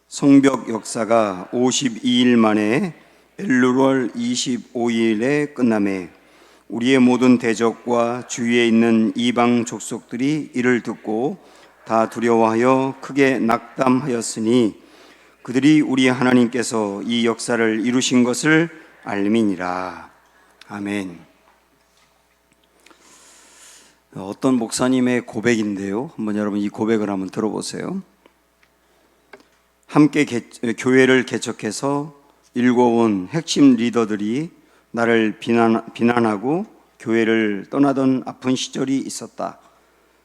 성벽 역사가 52일 만에 엘루월 25일에 끝남에 우리의 모든 대적과 주위에 있는 이방 족속들이 이를 듣고 다 두려워하여 크게 낙담하였으니 그들이 우리 하나님께서 이 역사를 이루신 것을 알미니라. 아멘. 어떤 목사님의 고백인데요, 한번 여러분 이 고백을 한번 들어보세요. 함께 교회를 개척해서 일궈온 핵심 리더들이 나를 비난하고 교회를 떠나던 아픈 시절이 있었다.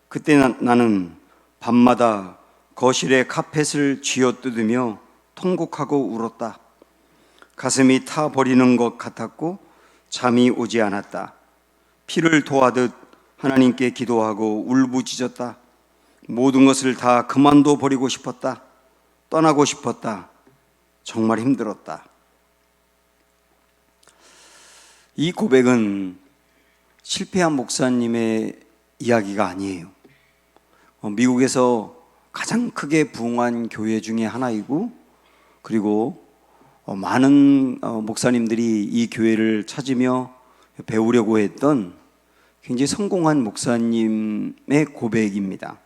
그때 나는 밤마다 거실의 카펫을 쥐어뜯으며 통곡하고 울었다. 가슴이 타버리는 것 같았고 잠이 오지 않았다. 피를 토하듯 하나님께 기도하고 울부짖었다. 모든 것을 다 그만둬 버리고 싶었다. 떠나고 싶었다. 정말 힘들었다. 이 고백은 실패한 목사님의 이야기가 아니에요. 미국에서 가장 크게 부흥한 교회 중에 하나이고, 그리고 많은 목사님들이 이 교회를 찾으며 배우려고 했던 굉장히 성공한 목사님의 고백입니다.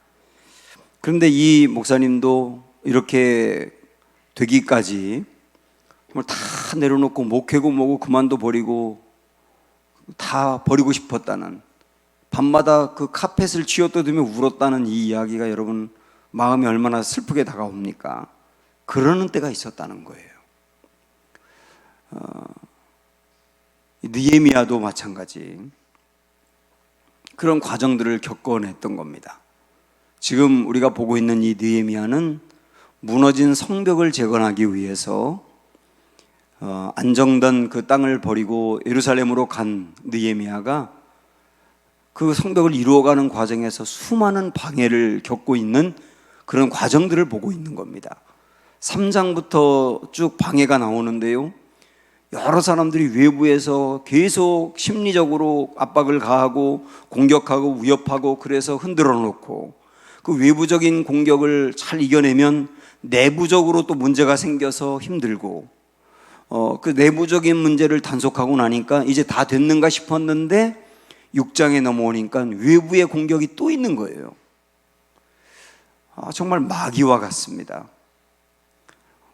그런데 이 목사님도 이렇게 되기까지 다 내려놓고 목회고 뭐고 그만둬 버리고 다 버리고 싶었다는, 밤마다 그 카펫을 쥐어뜯으며 울었다는 이 이야기가 여러분 마음이 얼마나 슬프게 다가옵니까? 그러는 때가 있었다는 거예요. 느헤미야도 마찬가지 그런 과정들을 겪어냈던 겁니다. 지금 우리가 보고 있는 이 느헤미야는 무너진 성벽을 재건하기 위해서 안정된 그 땅을 버리고 예루살렘으로 간 느헤미야가 그 성벽을 이루어가는 과정에서 수많은 방해를 겪고 있는 그런 과정들을 보고 있는 겁니다. 3장부터 쭉 방해가 나오는데요, 여러 사람들이 외부에서 계속 심리적으로 압박을 가하고 공격하고 위협하고 그래서 흔들어 놓고, 그 외부적인 공격을 잘 이겨내면 내부적으로 또 문제가 생겨서 힘들고, 그 내부적인 문제를 단속하고 나니까 이제 다 됐는가 싶었는데 6장에 넘어오니까 외부의 공격이 또 있는 거예요. 정말 마귀와 같습니다.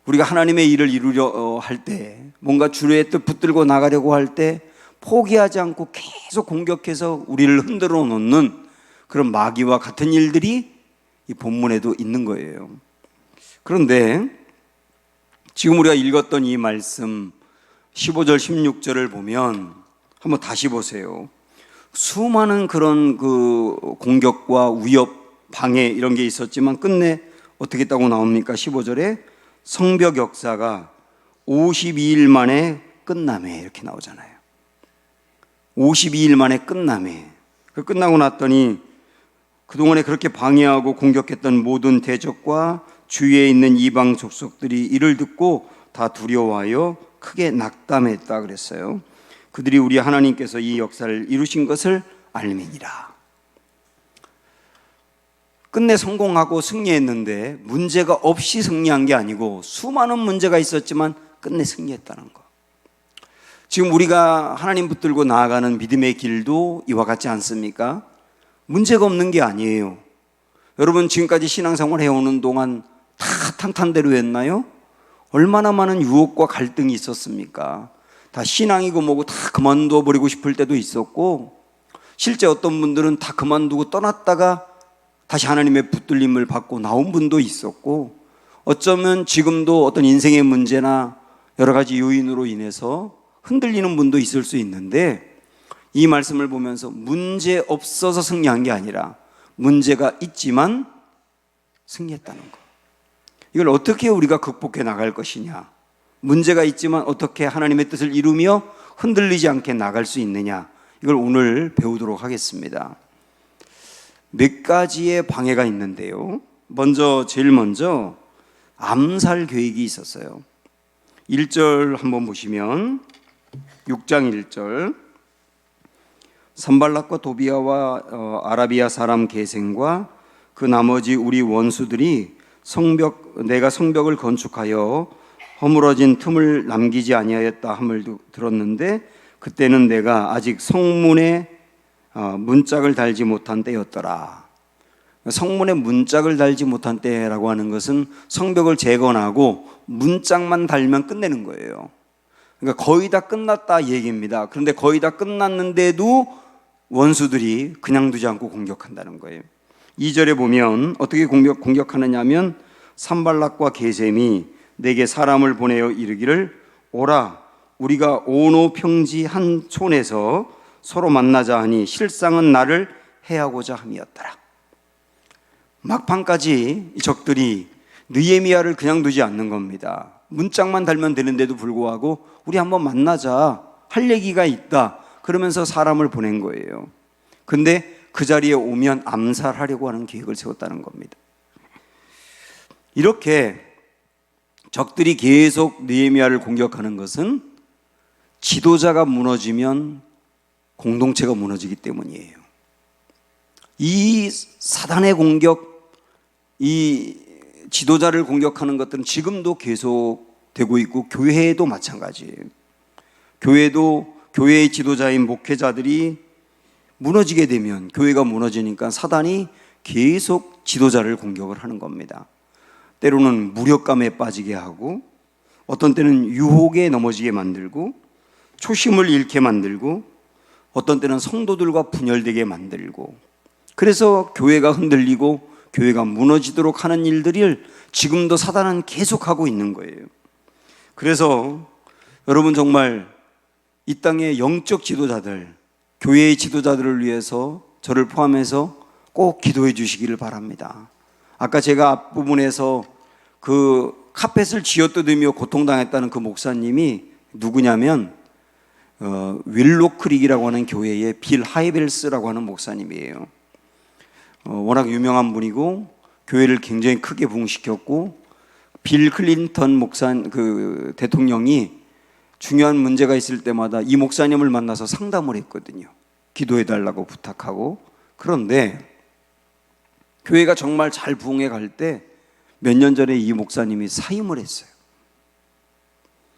우리가 하나님의 일을 이루려 할 때, 뭔가 주의 뜻 붙들고 나가려고 할 때 포기하지 않고 계속 공격해서 우리를 흔들어 놓는 그런 마귀와 같은 일들이 이 본문에도 있는 거예요. 그런데 지금 우리가 읽었던 이 말씀 15절 16절을 보면 한번 다시 보세요. 수많은 그런 그 공격과 위협, 방해 이런 게 있었지만 끝내 어떻게 했다고 나옵니까? 15절에 성벽 역사가 52일 만에 끝나매 이렇게 나오잖아요. 52일 만에 끝나매. 끝나고 났더니 그동안에 그렇게 방해하고 공격했던 모든 대적과 주위에 있는 이방 족속들이 이를 듣고 다 두려워하여 크게 낙담했다 그랬어요. 그들이 우리 하나님께서 이 역사를 이루신 것을 알미니라. 끝내 성공하고 승리했는데 문제가 없이 승리한 게 아니고 수많은 문제가 있었지만 끝내 승리했다는 거. 지금 우리가 하나님 붙들고 나아가는 믿음의 길도 이와 같지 않습니까? 문제가 없는 게 아니에요. 여러분 지금까지 신앙생활 해오는 동안 다 탄탄대로 했나요? 얼마나 많은 유혹과 갈등이 있었습니까? 다 신앙이고 뭐고 다 그만둬 버리고 싶을 때도 있었고, 실제 어떤 분들은 다 그만두고 떠났다가 다시 하나님의 붙들림을 받고 나온 분도 있었고, 어쩌면 지금도 어떤 인생의 문제나 여러 가지 요인으로 인해서 흔들리는 분도 있을 수 있는데, 이 말씀을 보면서 문제 없어서 승리한 게 아니라 문제가 있지만 승리했다는 거. 이걸 어떻게 우리가 극복해 나갈 것이냐, 문제가 있지만 어떻게 하나님의 뜻을 이루며 흔들리지 않게 나갈 수 있느냐, 이걸 오늘 배우도록 하겠습니다. 몇 가지의 방해가 있는데요, 제일 먼저 암살 계획이 있었어요. 1절 한번 보시면 6장 1절, 산발락과 도비아와 아라비아 사람 게셈과 그 나머지 우리 원수들이 내가 성벽을 건축하여 허물어진 틈을 남기지 아니하였다 함을 들었는데 그때는 내가 아직 성문에 문짝을 달지 못한 때였더라. 성문에 문짝을 달지 못한 때라고 하는 것은 성벽을 재건하고 문짝만 달면 끝내는 거예요. 그러니까 거의 다 끝났다 얘기입니다. 그런데 거의 다 끝났는데도 원수들이 그냥 두지 않고 공격한다는 거예요. 2절에 보면 어떻게 공격하느냐 하면 산발락과 게셈이 내게 사람을 보내어 이르기를 오라 우리가 오노 평지 한 촌에서 서로 만나자 하니 실상은 나를 해하고자 함이었더라. 막판까지 이 적들이 느헤미야를 그냥 두지 않는 겁니다. 문짝만 달면 되는데도 불구하고 우리 한번 만나자 할 얘기가 있다 그러면서 사람을 보낸 거예요. 근데 그 자리에 오면 암살하려고 하는 계획을 세웠다는 겁니다. 이렇게 적들이 계속 느헤미야를 공격하는 것은 지도자가 무너지면 공동체가 무너지기 때문이에요. 이 사단의 공격, 이 지도자를 공격하는 것들은 지금도 계속되고 있고 교회에도 마찬가지예요. 교회의 지도자인 목회자들이 무너지게 되면 교회가 무너지니까 사단이 계속 지도자를 공격을 하는 겁니다. 때로는 무력감에 빠지게 하고 어떤 때는 유혹에 넘어지게 만들고 초심을 잃게 만들고 어떤 때는 성도들과 분열되게 만들고 그래서 교회가 흔들리고 교회가 무너지도록 하는 일들을 지금도 사단은 계속하고 있는 거예요. 그래서 여러분 정말 이 땅의 영적 지도자들, 교회의 지도자들을 위해서 저를 포함해서 꼭 기도해 주시기를 바랍니다. 아까 제가 앞부분에서 그 카펫을 쥐어뜯으며 고통당했다는 그 목사님이 누구냐면 윌로크릭이라고 하는 교회의 빌 하이벨스라고 하는 목사님이에요. 워낙 유명한 분이고 교회를 굉장히 크게 부흥시켰고 빌 클린턴 대통령이 중요한 문제가 있을 때마다 이 목사님을 만나서 상담을 했거든요. 기도해달라고 부탁하고. 그런데 교회가 정말 잘 부흥해 갈 때 몇 년 전에 이 목사님이 사임을 했어요.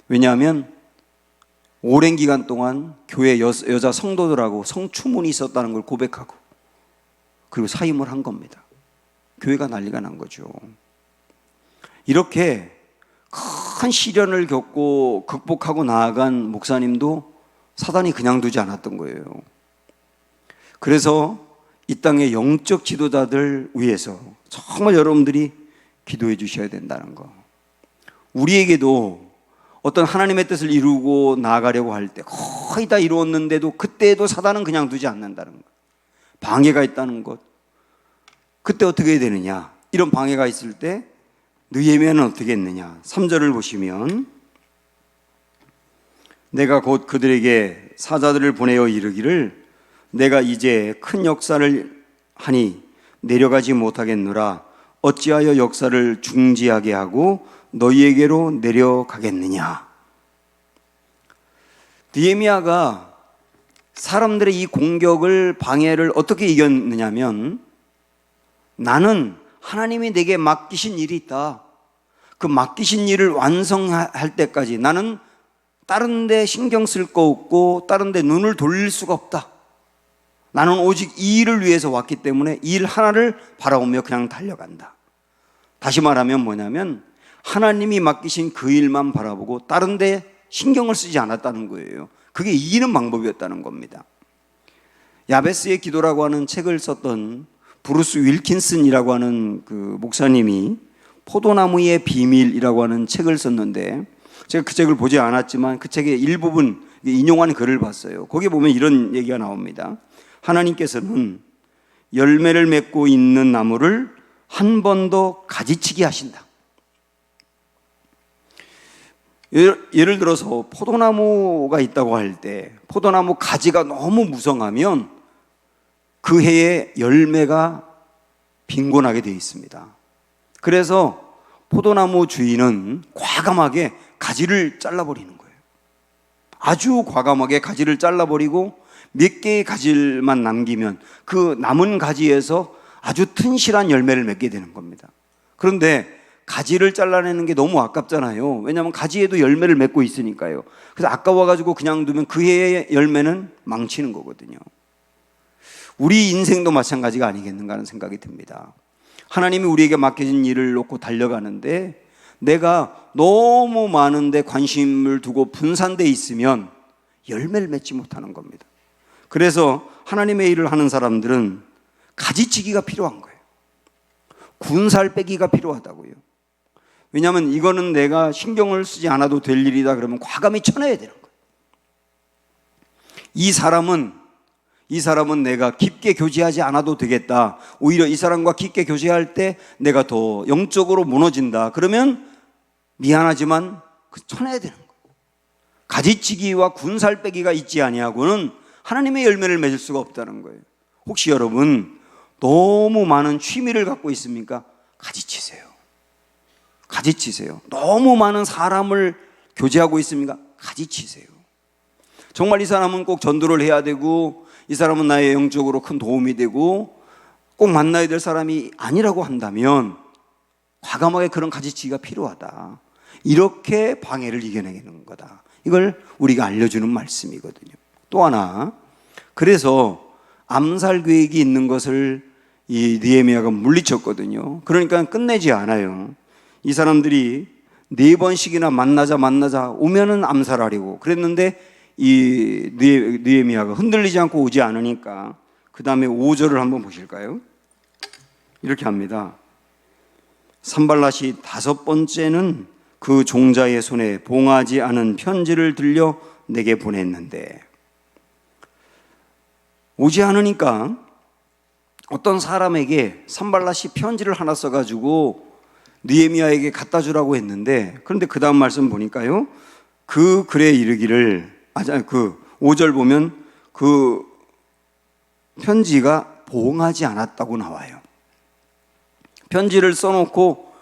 왜냐하면 오랜 기간 동안 교회 여자 성도들하고 성추문이 있었다는 걸 고백하고 그리고 사임을 한 겁니다. 교회가 난리가 난 거죠. 이렇게 큰 시련을 겪고 극복하고 나아간 목사님도 사단이 그냥 두지 않았던 거예요. 그래서 이 땅의 영적 지도자들 위해서 정말 여러분들이 기도해 주셔야 된다는 거. 우리에게도 어떤 하나님의 뜻을 이루고 나아가려고 할 때 거의 다 이루었는데도 그때도 사단은 그냥 두지 않는다는 것. 방해가 있다는 것. 그때 어떻게 해야 되느냐? 이런 방해가 있을 때 느헤미야는 어떻게 했느냐? 3절을 보시면 내가 곧 그들에게 사자들을 보내어 이르기를 내가 이제 큰 역사를 하니 내려가지 못하겠노라. 어찌하여 역사를 중지하게 하고 너희에게로 내려가겠느냐? 느헤미야가 사람들의 이 공격을 방해를 어떻게 이겼느냐면 나는 하나님이 내게 맡기신 일이 있다. 그 맡기신 일을 완성할 때까지 나는 다른 데 신경 쓸 거 없고 다른 데 눈을 돌릴 수가 없다. 나는 오직 이 일을 위해서 왔기 때문에 이 일 하나를 바라보며 그냥 달려간다. 다시 말하면 뭐냐면 하나님이 맡기신 그 일만 바라보고 다른 데 신경을 쓰지 않았다는 거예요. 그게 이기는 방법이었다는 겁니다. 야베스의 기도라고 하는 책을 썼던 브루스 윌킨슨이라고 하는 그 목사님이 포도나무의 비밀이라고 하는 책을 썼는데 제가 그 책을 보지 않았지만 그 책의 일부분 인용한 글을 봤어요. 거기에 보면 이런 얘기가 나옵니다. 하나님께서는 열매를 맺고 있는 나무를 한 번 더 가지치게 하신다. 예를 들어서 포도나무가 있다고 할 때 포도나무 가지가 너무 무성하면 그 해에 열매가 빈곤하게 되어 있습니다. 그래서 포도나무 주인은 과감하게 가지를 잘라버리는 거예요. 아주 과감하게 가지를 잘라버리고 몇 개의 가지만 남기면 그 남은 가지에서 아주 튼실한 열매를 맺게 되는 겁니다. 그런데 가지를 잘라내는 게 너무 아깝잖아요. 왜냐하면 가지에도 열매를 맺고 있으니까요. 그래서 아까워가지고 그냥 두면 그 해의 열매는 망치는 거거든요. 우리 인생도 마찬가지가 아니겠는가 하는 생각이 듭니다. 하나님이 우리에게 맡겨진 일을 놓고 달려가는데 내가 너무 많은데 관심을 두고 분산돼 있으면 열매를 맺지 못하는 겁니다. 그래서 하나님의 일을 하는 사람들은 가지치기가 필요한 거예요. 군살 빼기가 필요하다고요. 왜냐하면 이거는 내가 신경을 쓰지 않아도 될 일이다 그러면 과감히 쳐내야 되는 거예요. 이 사람은 내가 깊게 교제하지 않아도 되겠다. 오히려 이 사람과 깊게 교제할 때 내가 더 영적으로 무너진다. 그러면 미안하지만 쳐내야 되는 거예요. 가지치기와 군살 빼기가 있지 아니하고는 하나님의 열매를 맺을 수가 없다는 거예요. 혹시 여러분 너무 많은 취미를 갖고 있습니까? 가지치세요. 가지치세요. 너무 많은 사람을 교제하고 있습니까? 가지치세요. 정말 이 사람은 꼭 전도를 해야 되고 이 사람은 나의 영적으로 큰 도움이 되고 꼭 만나야 될 사람이 아니라고 한다면 과감하게 그런 가지치기가 필요하다. 이렇게 방해를 이겨내는 거다. 이걸 우리가 알려주는 말씀이거든요. 또 하나, 그래서 암살 계획이 있는 것을 이 느헤미야가 물리쳤거든요. 그러니까 끝내지 않아요. 이 사람들이 4번씩이나 만나자 오면은 암살하려고 그랬는데 이 느헤미야가 흔들리지 않고 오지 않으니까 그 다음에 5절을 한번 보실까요? 이렇게 합니다. 산발랏이 5번째는 그 종자의 손에 봉하지 않은 편지를 들려 내게 보냈는데, 오지 않으니까 어떤 사람에게 산발랏이 편지를 하나 써가지고 느헤미야에게 갖다 주라고 했는데, 그런데 그 다음 말씀 보니까요, 그 글에 이르기를, 그 5절 보면 그 편지가 봉하지 않았다고 나와요. 편지를 써놓고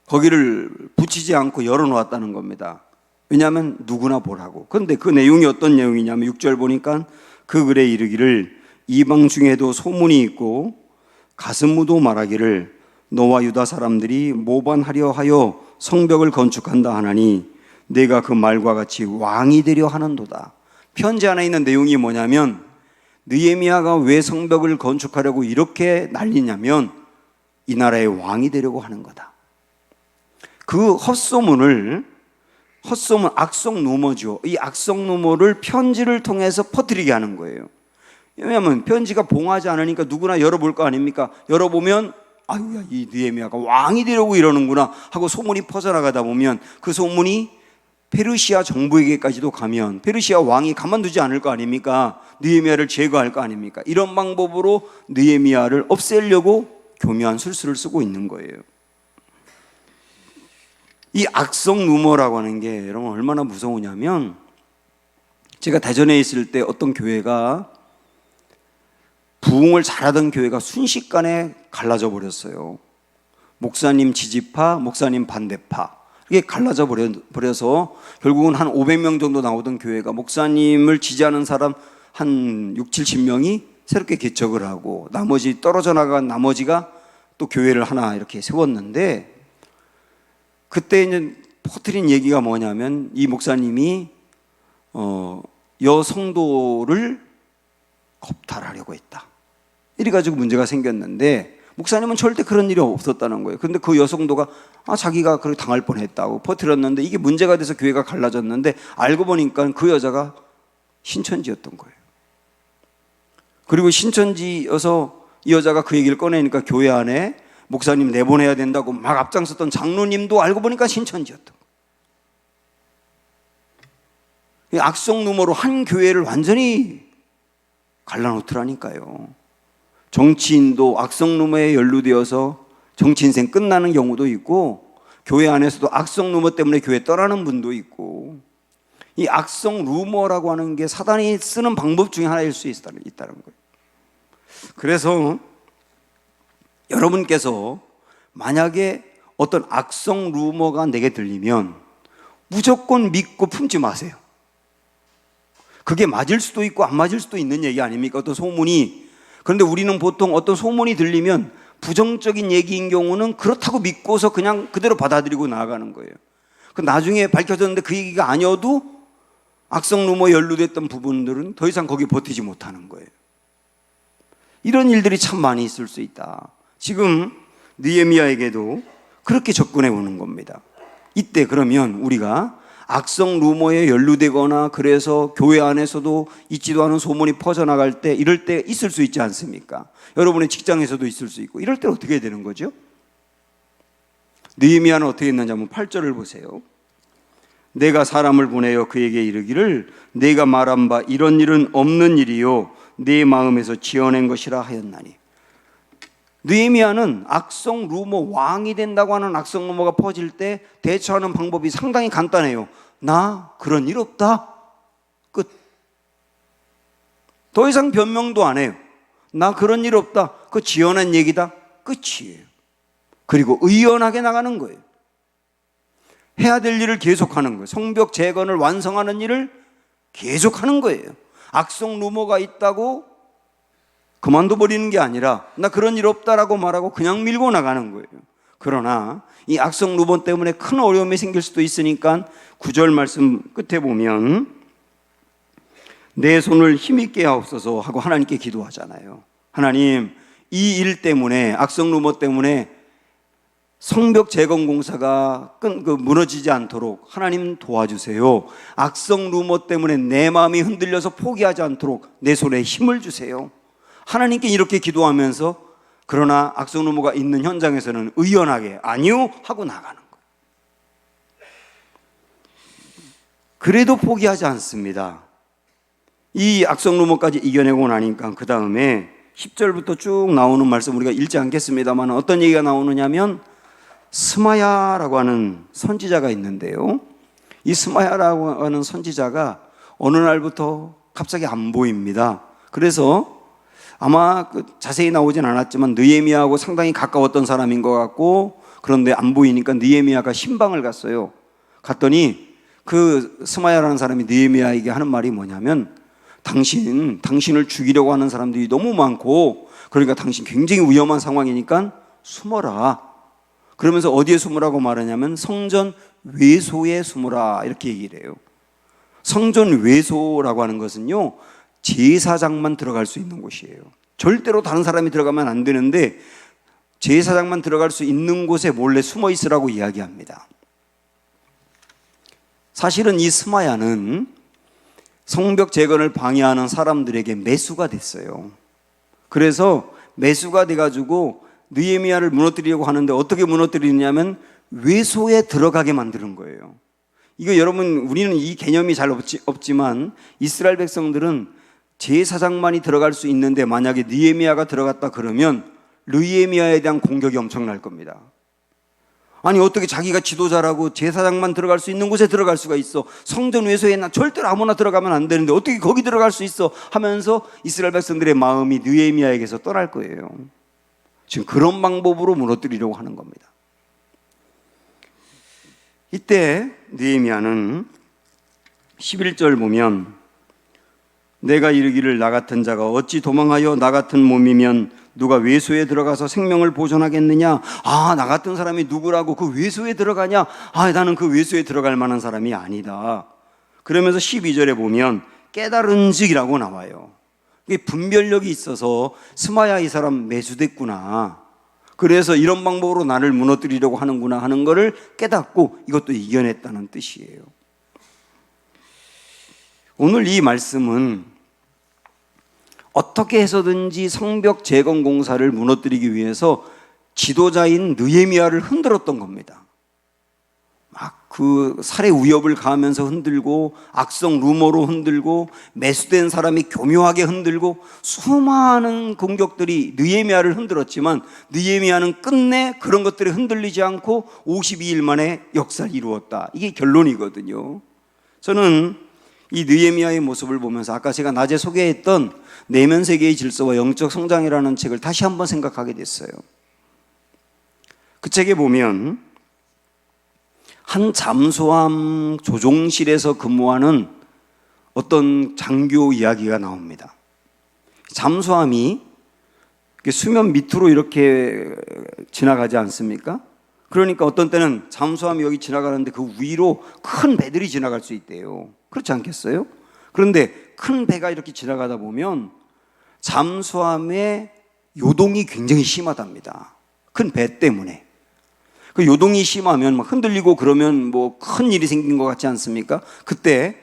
거기를 붙이지 않고 열어놓았다는 겁니다. 왜냐하면 누구나 보라고. 그런데 그 내용이 어떤 내용이냐면 6절 보니까 그 글에 이르기를 이방 중에도 소문이 있고 가슴무도 말하기를 너와 유다 사람들이 모반하려 하여 성벽을 건축한다 하나니 내가 그 말과 같이 왕이 되려 하는도다. 편지 안에 있는 내용이 뭐냐면 느헤미야가 왜 성벽을 건축하려고 이렇게 난리냐면 이 나라의 왕이 되려고 하는 거다. 그 헛소문, 악성 루머죠. 이 악성 루머를 편지를 통해서 퍼뜨리게 하는 거예요. 왜냐하면 편지가 봉하지 않으니까 누구나 열어볼 거 아닙니까? 열어보면 아유야, 이 느헤미야가 왕이 되려고 이러는구나 하고 소문이 퍼져나가다 보면 그 소문이 페르시아 정부에게까지도 가면 페르시아 왕이 가만두지 않을 거 아닙니까? 느헤미야를 제거할 거 아닙니까? 이런 방법으로 느헤미야를 없애려고 교묘한 술수를 쓰고 있는 거예요. 이 악성 루머라고 하는 게 여러분 얼마나 무서우냐면, 제가 대전에 있을 때 어떤 교회가 부흥을 잘하던 교회가 순식간에 갈라져 버렸어요. 목사님 지지파, 목사님 반대파, 이게 갈라져 버려서 결국은 한 500명 정도 나오던 교회가 목사님을 지지하는 사람 한 6, 70명이 새롭게 개척을 하고 나머지 떨어져 나간 나머지가 또 교회를 하나 이렇게 세웠는데, 그때 이제 퍼뜨린 얘기가 뭐냐면 이 목사님이 여성도를 겁탈하려고 했다. 이래가지고 문제가 생겼는데 목사님은 절대 그런 일이 없었다는 거예요. 그런데 그 여성도가 자기가 그렇게 당할 뻔했다고 퍼뜨렸는데 이게 문제가 돼서 교회가 갈라졌는데 알고 보니까 그 여자가 신천지였던 거예요. 그리고 신천지여서 이 여자가 그 얘기를 꺼내니까 교회 안에 목사님 내보내야 된다고 막 앞장섰던 장로님도 알고 보니까 신천지였던 거예요. 악성 루머로 한 교회를 완전히 갈라놓더라니까요. 정치인도 악성 루머에 연루되어서 정치 인생 끝나는 경우도 있고, 교회 안에서도 악성 루머 때문에 교회 떠나는 분도 있고, 이 악성 루머라고 하는 게 사단이 쓰는 방법 중에 하나일 수 있다는 거예요. 그래서 여러분께서 만약에 어떤 악성 루머가 내게 들리면 무조건 믿고 품지 마세요. 그게 맞을 수도 있고 안 맞을 수도 있는 얘기 아닙니까? 어떤 소문이. 그런데 우리는 보통 어떤 소문이 들리면 부정적인 얘기인 경우는 그렇다고 믿고서 그냥 그대로 받아들이고 나아가는 거예요. 그 나중에 밝혀졌는데 그 얘기가 아니어도 악성 루머에 연루됐던 부분들은 더 이상 거기에 버티지 못하는 거예요. 이런 일들이 참 많이 있을 수 있다. 지금 느헤미야에게도 그렇게 접근해 오는 겁니다. 이때 그러면 우리가 악성 루머에 연루되거나 그래서 교회 안에서도 있지도 않은 소문이 퍼져나갈 때 이럴 때 있을 수 있지 않습니까? 여러분의 직장에서도 있을 수 있고 이럴 때 어떻게 되는 거죠? 느헤미야는 어떻게 했는지 한번 8절을 보세요. 내가 사람을 보내어 그에게 이르기를 내가 말한 바 이런 일은 없는 일이요 내 마음에서 지어낸 것이라 하였나니. 느헤미야는 악성 루머 왕이 된다고 하는 악성 루머가 퍼질 때 대처하는 방법이 상당히 간단해요. 나 그런 일 없다. 끝. 더 이상 변명도 안 해요. 나 그런 일 없다. 그거 지어낸 얘기다. 끝이에요. 그리고 의연하게 나가는 거예요. 해야 될 일을 계속하는 거예요. 성벽 재건을 완성하는 일을 계속하는 거예요. 악성 루머가 있다고 그만둬 버리는 게 아니라 나 그런 일 없다라고 말하고 그냥 밀고 나가는 거예요. 그러나 이 악성 루머 때문에 큰 어려움이 생길 수도 있으니까 9절 말씀 끝에 보면 내 손을 힘있게 하옵소서 하고 하나님께 기도하잖아요. 하나님, 이 일 때문에 악성 루머 때문에 성벽 재건 공사가 무너지지 않도록 하나님 도와주세요. 악성 루머 때문에 내 마음이 흔들려서 포기하지 않도록 내 손에 힘을 주세요. 하나님께 이렇게 기도하면서 그러나 악성 루머가 있는 현장에서는 의연하게 아니요 하고 나가는 거예요. 그래도 포기하지 않습니다. 이 악성 루머까지 이겨내고 나니까 그 다음에 10절부터 쭉 나오는 말씀 우리가 읽지 않겠습니다만 어떤 얘기가 나오느냐면 스마야라고 하는 선지자가 있는데요. 이 스마야라고 하는 선지자가 어느 날부터 갑자기 안 보입니다. 그래서 아마 자세히 나오진 않았지만 느헤미야하고 상당히 가까웠던 사람인 것 같고 그런데 안 보이니까 느헤미야가 신방을 갔어요. 갔더니 그 스마야라는 사람이 느헤미야에게 하는 말이 뭐냐면 당신을 죽이려고 하는 사람들이 너무 많고 그러니까 당신 굉장히 위험한 상황이니까 숨어라. 그러면서 어디에 숨으라고 말하냐면 성전 외소에 숨으라 이렇게 얘기를 해요. 성전 외소라고 하는 것은요 제사장만 들어갈 수 있는 곳이에요. 절대로 다른 사람이 들어가면 안 되는데 제사장만 들어갈 수 있는 곳에 몰래 숨어 있으라고 이야기합니다. 사실은 이 스마야는 성벽 재건을 방해하는 사람들에게 매수가 됐어요. 그래서 매수가 돼가지고 느헤미야를 무너뜨리려고 하는데 어떻게 무너뜨리냐면 외소에 들어가게 만드는 거예요. 이거 여러분 우리는 이 개념이 잘 없지만 이스라엘 백성들은 제사장만이 들어갈 수 있는데 만약에 느헤미야가 들어갔다 그러면 느헤미야에 대한 공격이 엄청날 겁니다. 아니 어떻게 자기가 지도자라고 제사장만 들어갈 수 있는 곳에 들어갈 수가 있어. 성전 외소에 나 절대로 아무나 들어가면 안 되는데 어떻게 거기 들어갈 수 있어 하면서 이스라엘 백성들의 마음이 느헤미야에게서 떠날 거예요. 지금 그런 방법으로 무너뜨리려고 하는 겁니다. 이때 느헤미야는 11절 보면 내가 이르기를 나 같은 자가 어찌 도망하여 나 같은 몸이면 누가 외소에 들어가서 생명을 보존하겠느냐. 나 같은 사람이 누구라고 그 외소에 들어가냐. 나는 그 외소에 들어갈 만한 사람이 아니다. 그러면서 12절에 보면 깨달은 즉이라고 나와요. 이게 분별력이 있어서 스마야 이 사람 매수됐구나. 그래서 이런 방법으로 나를 무너뜨리려고 하는구나 하는 것을 깨닫고 이것도 이겨냈다는 뜻이에요. 오늘 이 말씀은 어떻게 해서든지 성벽 재건 공사를 무너뜨리기 위해서 지도자인 느헤미야를 흔들었던 겁니다. 막 그 살해 위협을 가하면서 흔들고 악성 루머로 흔들고 매수된 사람이 교묘하게 흔들고 수많은 공격들이 느헤미야를 흔들었지만 느헤미야는 끝내 그런 것들이 흔들리지 않고 52일 만에 역사를 이루었다. 이게 결론이거든요. 저는 이 느헤미야의 모습을 보면서 아까 제가 낮에 소개했던 내면 세계의 질서와 영적 성장이라는 책을 다시 한번 생각하게 됐어요. 그 책에 보면 한 잠수함 조종실에서 근무하는 어떤 장교 이야기가 나옵니다. 잠수함이 수면 밑으로 이렇게 지나가지 않습니까? 그러니까 어떤 때는 잠수함이 여기 지나가는데 그 위로 큰 배들이 지나갈 수 있대요. 그렇지 않겠어요? 그런데 큰 배가 이렇게 지나가다 보면 잠수함의 요동이 굉장히 심하답니다. 큰 배 때문에. 그 요동이 심하면 막 흔들리고 그러면 뭐 큰 일이 생긴 것 같지 않습니까? 그때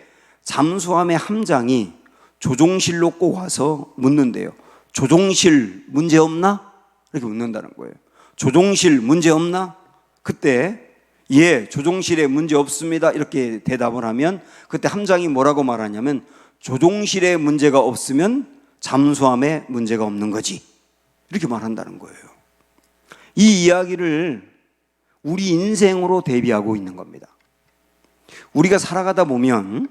잠수함의 함장이 조종실로 꼭 와서 묻는데요. 조종실 문제 없나? 이렇게 묻는다는 거예요. 조종실 문제 없나? 그때 예, 조종실에 문제 없습니다. 이렇게 대답을 하면 그때 함장이 뭐라고 말하냐면 조종실에 문제가 없으면 잠수함에 문제가 없는 거지. 이렇게 말한다는 거예요. 이 이야기를 우리 인생으로 대비하고 있는 겁니다. 우리가 살아가다 보면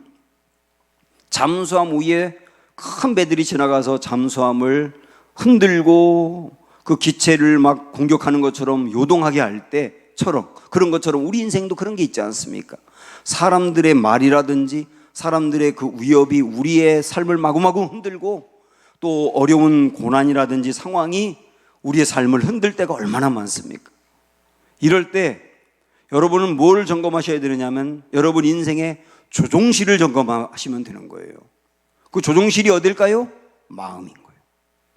잠수함 위에 큰 배들이 지나가서 잠수함을 흔들고 그 기체를 막 공격하는 것처럼 요동하게 할 때처럼 그런 것처럼 우리 인생도 그런 게 있지 않습니까? 사람들의 말이라든지 사람들의 그 위협이 우리의 삶을 마구마구 흔들고 또 어려운 고난이라든지 상황이 우리의 삶을 흔들 때가 얼마나 많습니까? 이럴 때 여러분은 뭘 점검하셔야 되느냐면 여러분 인생의 조종실을 점검하시면 되는 거예요. 그 조종실이 어딜까요? 마음인 거예요.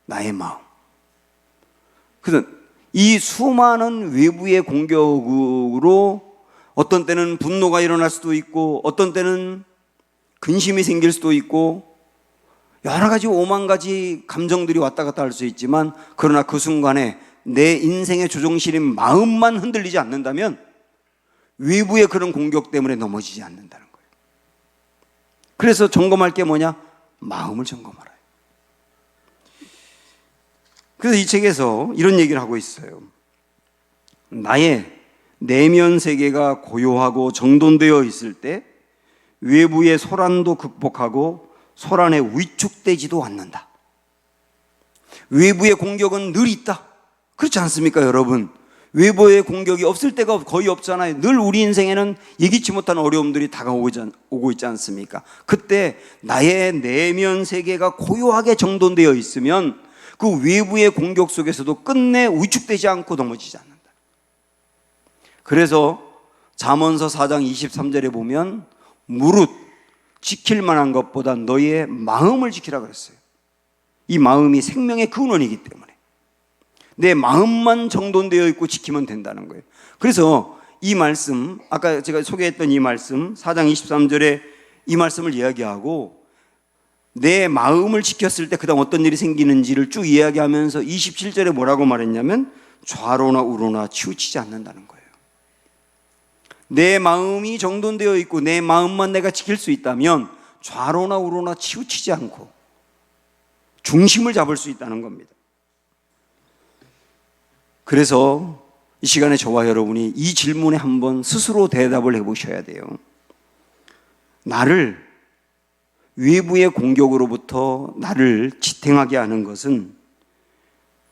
나의 마음. 그래서 이 수많은 외부의 공격으로 어떤 때는 분노가 일어날 수도 있고 어떤 때는 근심이 생길 수도 있고 여러 가지 오만 가지 감정들이 왔다 갔다 할 수 있지만 그러나 그 순간에 내 인생의 조종실인 마음만 흔들리지 않는다면 외부의 그런 공격 때문에 넘어지지 않는다는 거예요. 그래서 점검할 게 뭐냐? 마음을 점검하라. 그래서 이 책에서 이런 얘기를 하고 있어요. 나의 내면 세계가 고요하고 정돈되어 있을 때 외부의 소란도 극복하고 소란에 위축되지도 않는다. 외부의 공격은 늘 있다. 그렇지 않습니까, 여러분? 외부의 공격이 없을 때가 거의 없잖아요. 늘 우리 인생에는 예기치 못한 어려움들이 다가오고 있지 않습니까? 그때 나의 내면 세계가 고요하게 정돈되어 있으면 그 외부의 공격 속에서도 끝내 위축되지 않고 넘어지지 않는다. 그래서 잠언서 4장 23절에 보면 무릇 지킬 만한 것보다 너의 마음을 지키라 그랬어요. 이 마음이 생명의 근원이기 때문에 내 마음만 정돈되어 있고 지키면 된다는 거예요. 그래서 이 말씀, 아까 제가 소개했던 이 말씀 4장 23절에 이 말씀을 이야기하고 내 마음을 지켰을 때 그 다음 어떤 일이 생기는지를 쭉 이야기하면서 27절에 뭐라고 말했냐면 좌로나 우로나 치우치지 않는다는 거예요. 내 마음이 정돈되어 있고 내 마음만 내가 지킬 수 있다면 좌로나 우로나 치우치지 않고 중심을 잡을 수 있다는 겁니다. 그래서 이 시간에 저와 여러분이 이 질문에 한번 스스로 대답을 해보셔야 돼요. 나를 외부의 공격으로부터 나를 지탱하게 하는 것은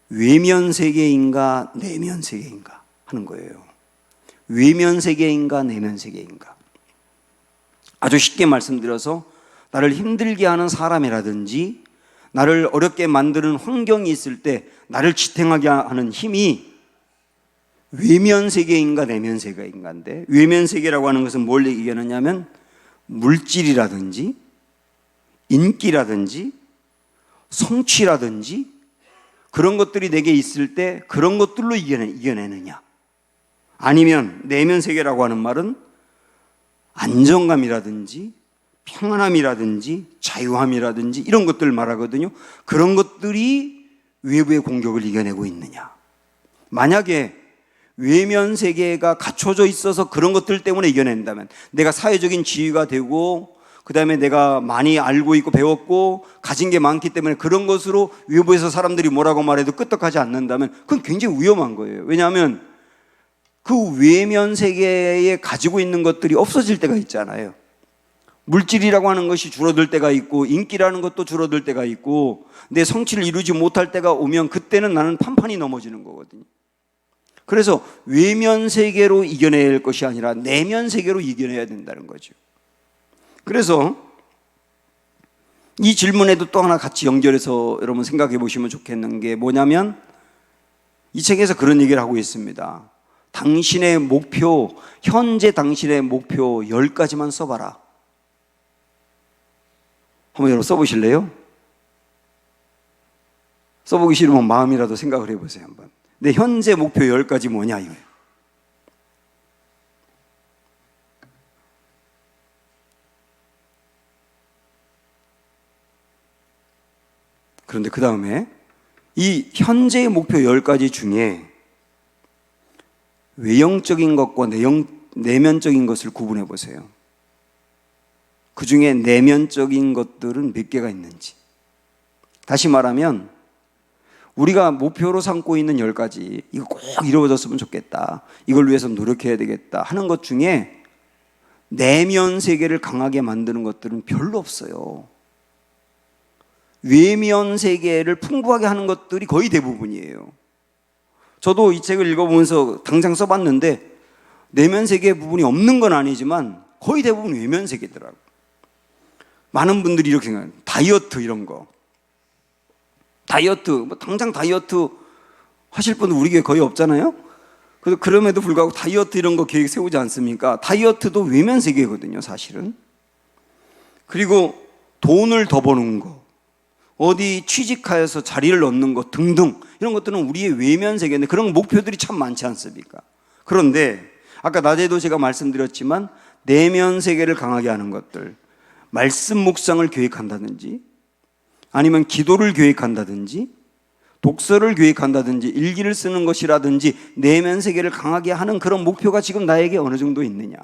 외면 세계인가 내면 세계인가 하는 거예요. 외면 세계인가 내면 세계인가. 아주 쉽게 말씀드려서 나를 힘들게 하는 사람이라든지 나를 어렵게 만드는 환경이 있을 때 나를 지탱하게 하는 힘이 외면 세계인가 내면 세계인가인데, 외면 세계라고 하는 것은 뭘 얘기하느냐면 물질이라든지 인기라든지 성취라든지 그런 것들이 내게 있을 때 그런 것들로 이겨내느냐, 아니면 내면 세계라고 하는 말은 안정감이라든지 평안함이라든지 자유함이라든지 이런 것들을 말하거든요. 그런 것들이 외부의 공격을 이겨내고 있느냐. 만약에 외면 세계가 갖춰져 있어서 그런 것들 때문에 이겨낸다면, 내가 사회적인 지위가 되고 그 다음에 내가 많이 알고 있고 배웠고 가진 게 많기 때문에 그런 것으로 외부에서 사람들이 뭐라고 말해도 끄떡하지 않는다면 그건 굉장히 위험한 거예요. 왜냐하면 그 외면 세계에 가지고 있는 것들이 없어질 때가 있잖아요. 물질이라고 하는 것이 줄어들 때가 있고 인기라는 것도 줄어들 때가 있고 내 성취를 이루지 못할 때가 오면 그때는 나는 판판이 넘어지는 거거든요. 그래서 외면 세계로 이겨낼 것이 아니라 내면 세계로 이겨내야 된다는 거죠. 그래서 이 질문에도 또 하나 같이 연결해서 여러분 생각해 보시면 좋겠는 게 뭐냐면, 이 책에서 그런 얘기를 하고 있습니다. 당신의 목표, 현재 당신의 목표 10가지만 써봐라. 한번 여러분 써보실래요? 써보기 싫으면 마음이라도 생각을 해보세요. 한번. 내 현재 목표 10가지 뭐냐 이거예요. 그런데 그 다음에 이 현재의 목표 10가지 중에 외형적인 것과 내면적인 것을 구분해 보세요. 그 중에 내면적인 것들은 몇 개가 있는지. 다시 말하면 우리가 목표로 삼고 있는 10가지, 이거 꼭 이루어졌으면 좋겠다, 이걸 위해서 노력해야 되겠다 하는 것 중에 내면 세계를 강하게 만드는 것들은 별로 없어요. 외면 세계를 풍부하게 하는 것들이 거의 대부분이에요. 저도 이 책을 읽어보면서 당장 써봤는데 내면 세계 부분이 없는 건 아니지만 거의 대부분 외면 세계더라고요. 많은 분들이 이렇게 생각해요. 다이어트 이런 거. 다이어트, 뭐 당장 다이어트 하실 분은 우리 교회 거의 없잖아요. 그래서 그럼에도 불구하고 다이어트 이런 거 계획 세우지 않습니까? 다이어트도 외면 세계거든요, 사실은. 그리고 돈을 더 버는 거, 어디 취직하여서 자리를 얻는 것 등등 이런 것들은 우리의 외면 세계인데 그런 목표들이 참 많지 않습니까? 그런데 아까 낮에도 제가 말씀드렸지만 내면 세계를 강하게 하는 것들, 말씀 묵상을 계획한다든지 아니면 기도를 계획한다든지 독서를 계획한다든지 일기를 쓰는 것이라든지 내면 세계를 강하게 하는 그런 목표가 지금 나에게 어느 정도 있느냐.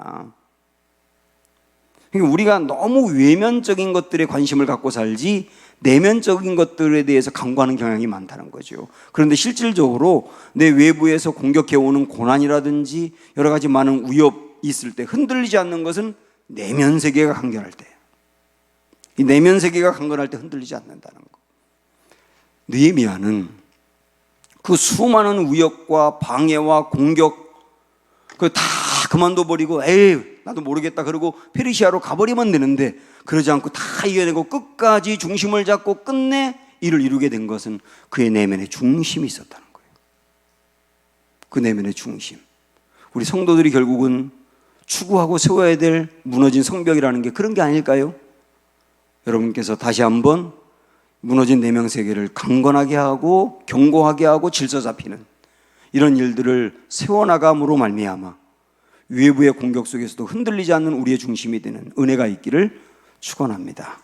그러니까 우리가 너무 외면적인 것들에 관심을 갖고 살지 내면적인 것들에 대해서 간과하는 경향이 많다는 거죠. 그런데 실질적으로 내 외부에서 공격해오는 고난이라든지 여러 가지 많은 위협이 있을 때 흔들리지 않는 것은 내면 세계가 강건할 때, 이 내면 세계가 강건할 때 흔들리지 않는다는 거. 느헤미야는 그 수많은 위협과 방해와 공격 그 다 그만둬 버리고 에이 나도 모르겠다 그러고 페르시아로 가버리면 되는데 그러지 않고 다 이겨내고 끝까지 중심을 잡고 끝내 이를 이루게 된 것은 그의 내면에 중심이 있었다는 거예요. 그 내면의 중심. 우리 성도들이 결국은 추구하고 세워야 될 무너진 성벽이라는 게 그런 게 아닐까요? 여러분께서 다시 한번 무너진 내면 세계를 강건하게 하고 견고하게 하고 질서 잡히는 이런 일들을 세워나감으로 말미암아 외부의 공격 속에서도 흔들리지 않는 우리의 중심이 되는 은혜가 있기를 축원합니다.